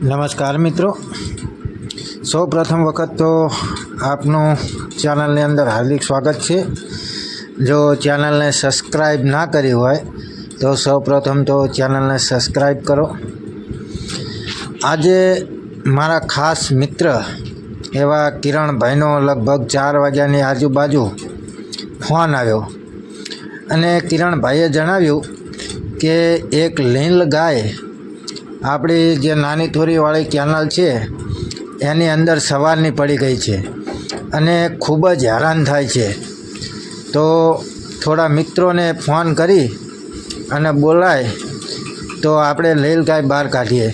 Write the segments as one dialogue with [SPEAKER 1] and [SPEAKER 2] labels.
[SPEAKER 1] નમસ્કાર મિત્રો, સૌ પ્રથમ વખત તો આપનું ચેનલની અંદર હાર્દિક સ્વાગત છે। જો ચેનલને સબસ્ક્રાઈબ ના કરી હોય તો સૌ પ્રથમ તો ચેનલને સબસ્ક્રાઈબ કરો। આજે મારા ખાસ મિત્ર એવા કિરણભાઈનો લગભગ 4 વાગ્યાની આજુબાજુ ફોન આવ્યો અને કિરણભાઈએ જણાવ્યું કે એક લીલ ગાય આપણી જે નાની થોરીવાળી કેનાલ છે એની અંદર સવારની પડી ગઈ છે અને ખૂબ જ હેરાન થાય છે। તો થોડા મિત્રોને ફોન કરી અને બોલાય તો આપણે લીલ ગાય બહાર કાઢીએ।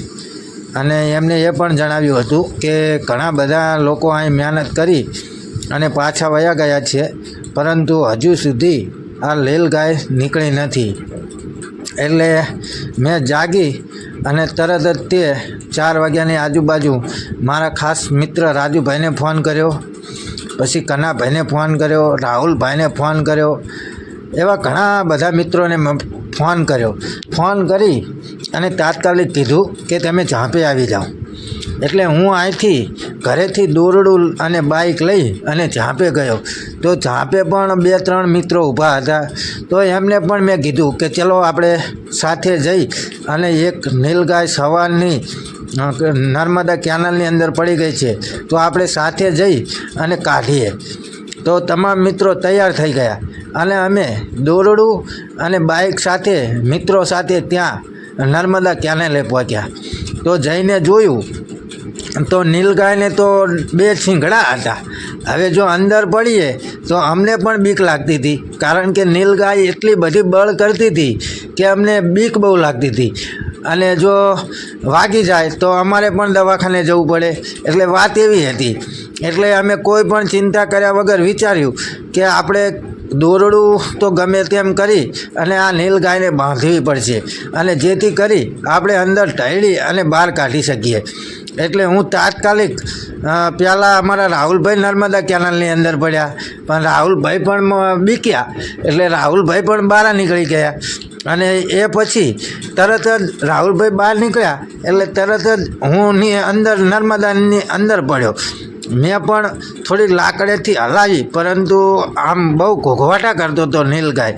[SPEAKER 1] અને એમને એ પણ જણાવ્યું હતું કે ઘણા બધા લોકો અહીં મહેનત કરી અને પાછા વયા ગયા છે, પરંતુ હજુ સુધી આ લીલ ગાય નીકળી નથી। એટલે મેં જાગી અને તરત જ તે 4 વાગ્યાની આજુબાજુ મારા ખાસ મિત્ર રાજુભાઈને ફોન કર્યો, પછી કનાભાઈને ફોન કર્યો, રાહુલભાઈને ફોન કર્યો, એવા ઘણા બધા મિત્રોને ફોન કર્યો। ફોન કરી અને તાત્કાલિક કીધું કે તમે ઝાંપે આવી જાઓ। એટલે હું અહીંથી ઘરેથી દોરડું અને બાઇક લઈ અને ઝાંપે ગયો। તો ઝાંપે પણ 2-3 મિત્રો ઊભા હતા। તો એમને પણ મેં કીધું કે ચલો આપણે સાથે જઈ અને એક નીલગાય સવારની નર્મદા કેનાલની અંદર પડી ગઈ છે, તો આપણે સાથે જઈ અને કાઢીએ। તો તમામ મિત્રો તૈયાર થઈ ગયા અને અમે દોરડું અને બાઇક સાથે મિત્રો સાથે ત્યાં નર્મદા કેનાલે પહોંચ્યા। તો જઈને જોયું તો નીલગાયને તો 2 શીંગડા હતા। હવે જો અંદર પડીએ તો અમને પણ બીક લાગતી હતી, કારણ કે નીલગાય એટલી બધી બળ કરતી હતી કે અમને બીક બહુ લાગતી હતી। અને જો વાગી જાય તો અમારે પણ દવાખાને જવું પડે, એટલે વાત એવી હતી। એટલે અમે કોઈ પણ ચિંતા કર્યા વગર વિચાર્યું કે આપણે દોરડું તો ગમે તેમ કરી અને આ નીલગાયને બાંધવી પડશે, અને જેથી કરી આપણે અંદર ઢળી અને બહાર કાઢી શકીએ। એટલે હું તાત્કાલિક પહેલાં અમારા રાહુલભાઈ નર્મદા કેનાલની અંદર પડ્યા, પણ રાહુલભાઈ પણ બીક્યા, એટલે રાહુલભાઈ પણ બહાર નીકળી ગયા। અને એ પછી તરત જ રાહુલભાઈ બહાર નીકળ્યા એટલે તરત જ હું અંદર નર્મદાની અંદર પડ્યો। મેં પણ થોડી લાકડેથી હલાવી, પરંતુ આમ બહુ ઘોઘવાટા કરતો હતો નીલગાય,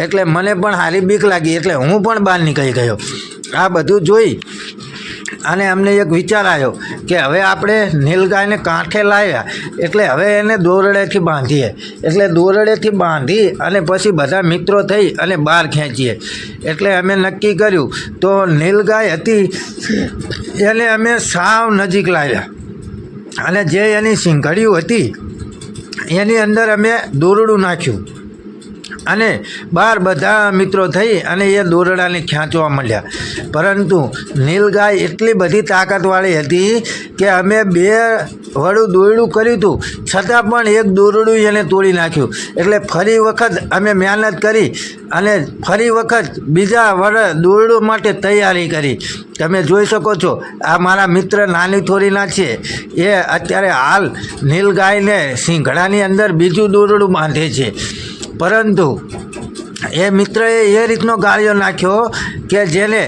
[SPEAKER 1] એટલે મને પણ સારી બીક લાગી, એટલે હું પણ બહાર નીકળી ગયો। આ બધું જોઈ અને અમને એક વિચાર આવ્યો કે હવે આપણે નીલગાયને કાંઠે લાવ્યા, એટલે હવે એને દોરડેથી બાંધીએ। એટલે દોરડેથી બાંધી અને પછી બધા મિત્રો થઈ અને બહાર ખેંચીએ। એટલે અમે નક્કી કર્યું, તો નીલગાય હતી એને અમે સાવ નજીક લાવ્યા અને જે એની શીંગડીઓ હતી એની અંદર અમે દોરડું નાખ્યું અને બહાર બધા મિત્રો થઈ અને એ દોરડાને ખેંચવા માંડ્યા। પરંતુ નીલગાય એટલી બધી તાકાતવાળી હતી કે અમે 2 વડું દોરડું કર્યું હતું, છતાં પણ એક દોરડું એને તોડી નાખ્યું। એટલે ફરી વખત અમે મહેનત કરી અને ફરી વખત બીજા વડ દોરડું માટે તૈયારી કરી। તમે જોઈ શકો છો, આ મારા મિત્ર નાની થોરીના છે, એ અત્યારે હાલ નીલગાયને શીંગડાની અંદર બીજું દોરડું બાંધે છે। પરંતુ એ મિત્રએ એ રીતનો ગાળિયો નાખ્યો કે જેને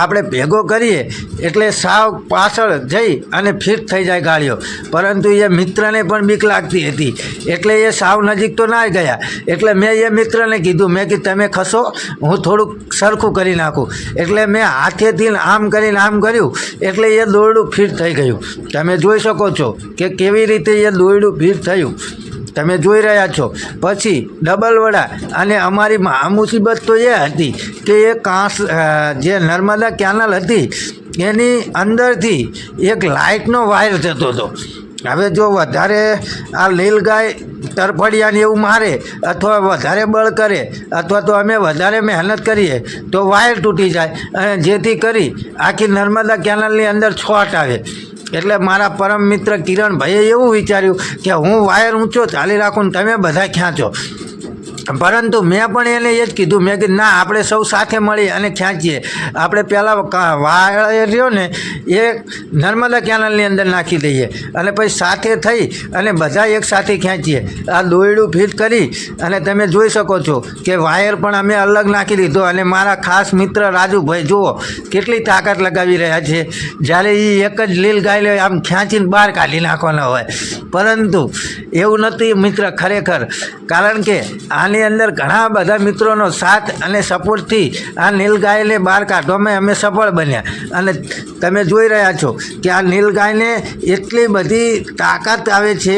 [SPEAKER 1] આપણે ભેગો કરીએ એટલે સાવ પાછળ જઈ અને ફિટ થઈ જાય ગાળિયો। પરંતુ એ મિત્રને પણ બીક લાગતી હતી, એટલે એ સાવ નજીક તો ના ગયા। એટલે મેં એ મિત્રને કીધું, મેં કીધું તમે ખસો, હું થોડુંક સરખું કરી નાખું। એટલે મેં હાથેથી આમ કરીને આમ કર્યું, એટલે એ દોરડું ફિટ થઈ ગયું। તમે જોઈ શકો છો કે કેવી રીતે એ દોરડું ફિટ થયું, તમે જોઈ રહ્યા છો। પછી ડબલ વડા અને અમારી મુસીબત તો એ હતી કે એ જે નર્મદા કેનાલ હતી એની અંદરથી એક લાઇટનો વાયર જતો હતો। હવે જો વધારે આ નીલગાય તરફડિયાને એવું મારે અથવા વધારે બળ કરે અથવા તો અમે વધારે મહેનત કરીએ તો વાયર તૂટી જાય, અને જેથી કરી આખી નર્મદા કેનાલની અંદર છોટ આવે। એટલે મારા પરમ મિત્ર કિરણભાઈએ એવું વિચાર્યું કે હું વાયર ઊંચો ચાલી રાખું ને તમે બધા ખેંચો। પરંતુ મેં પણ એને એ જ કીધું, મેં કીધું ના, આપણે સૌ સાથે મળી અને ખેંચીએ. આપણે પહેલાં વાળ રહ્યો ને એ નર્મદા કેનાલની અંદર નાખી દઈએ અને પછી સાથે થઈ અને બધા એક સાથે ખેંચીએ. આ દોરડું ફિટ કરી અને તમે જોઈ શકો છો કે વાયર પણ અમે અલગ નાખી દીધો. અને મારા ખાસ મિત્ર રાજુભાઈ જુઓ કેટલી તાકાત લગાવી રહ્યા છે. જ્યારે એ એક જ લીલ ગાય આમ ખેંચીને બહાર કાઢી નાખવાના હોય, પરંતુ એવું નથી મિત્ર ખરેખર. કારણ કે આની અંદર ઘણા બધા મિત્રોનો સાથ અને સપોર્ટથી આ નીલગાયને બહાર કાઢવામાં અમે સફળ બન્યા. અને તમે જોઈ રહ્યા છો કે આ નીલગાયને એટલી બધી તાકાત આવે છે,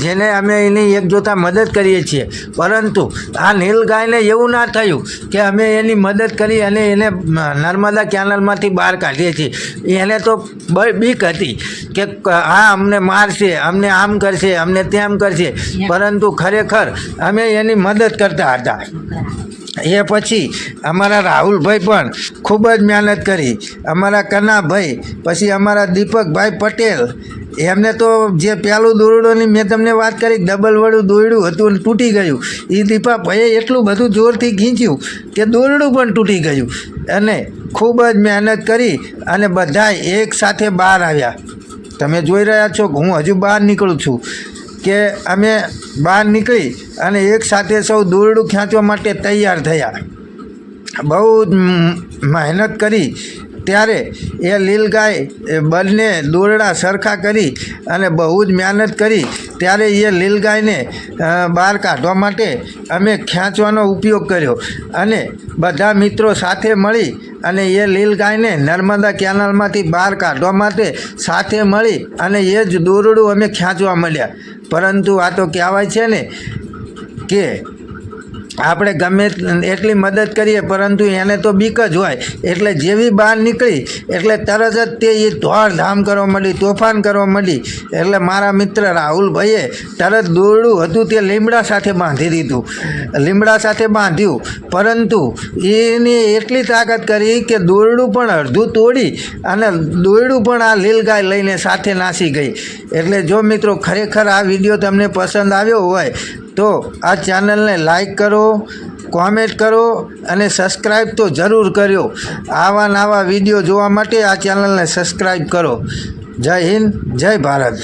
[SPEAKER 1] જેને અમે એની એક જોતા મદદ કરીએ છીએ. પરંતુ આ નીલગાયને એવું ના થયું કે અમે એની મદદ કરી અને એને નર્મદા કેનાલમાંથી બહાર કાઢીએ છીએ. એને તો બીક હતી કે આ અમને મારશે, અમને આમ કરશે, અમને તેમ કરશે. પરંતુ ખરેખર અમે એની મદદ કરતા હતા. એ પછી અમારા રાહુલભાઈ પણ ખૂબ જ મહેનત કરી, અમારા કનાભાઈ, પછી અમારા દીપકભાઈ પટેલ. એમને તો જે પહેલું દોરડોની મેં તમને વાત કરી, ડબલ વડું દોરડું હતું અને તૂટી ગયું, એ દીપાભાઈએ એટલું બધું જોરથી ખીંચ્યું કે દોરડું પણ તૂટી ગયું. અને ખૂબ જ મહેનત કરી અને બધા એક સાથે બહાર આવ્યા. તમે જોઈ રહ્યા છો કે હું હજુ બહાર નીકળું છું કે અમે બહાર નીકળી અને એક સાથે સૌ દોરડું ખેંચવા માટે તૈયાર થયા. બહુ જ મહેનત કરી ત્યારે એ લીલગાય બંને દોરડા સરખા કરી અને બહુ જ મહેનત કરી ત્યારે એ લીલગાયને બહાર કાઢવા માટે અમે ખેંચવાનો ઉપયોગ કર્યો. અને બધા મિત્રો સાથે મળી અને એ લીલગાયને નર્મદા કેનાલમાંથી બહાર કાઢવા માટે સાથે મળી અને એ જ દોરડું અમે ખેંચવા મળ્યા. પરંતુ આ તો કહેવાય છે ને કે આપણે ગમે એટલી મદદ કરીએ પરંતુ એને તો બીક જ હોય. એટલે જેવી બહાર નીકળી એટલે તરત જ તે એ દોડધામ કરવા માંડી, તોફાન કરવા માંડી. એટલે મારા મિત્ર રાહુલભાઈએ તરત દોરડું હતું તે લીમડા સાથે બાંધી દીધું, લીમડા સાથે બાંધ્યું. પરંતુ એની એટલી તાકાત કરી કે દોરડું પણ અડધું તોડી અને દોરડું પણ આ લીલગાય લઈને સાથે નાસી ગઈ. એટલે જો મિત્રો ખરેખર આ વિડીયો તમને પસંદ આવ્યો હોય તો આ ચેનલને લાઈક કરો, કોમેન્ટ કરો અને સબસ્ક્રાઈબ તો જરૂર કર્યો. આવા નવા વિડીયો જોવા માટે આ ચેનલને સબસ્ક્રાઈબ કરો. જય હિન્દ, જય ભારત.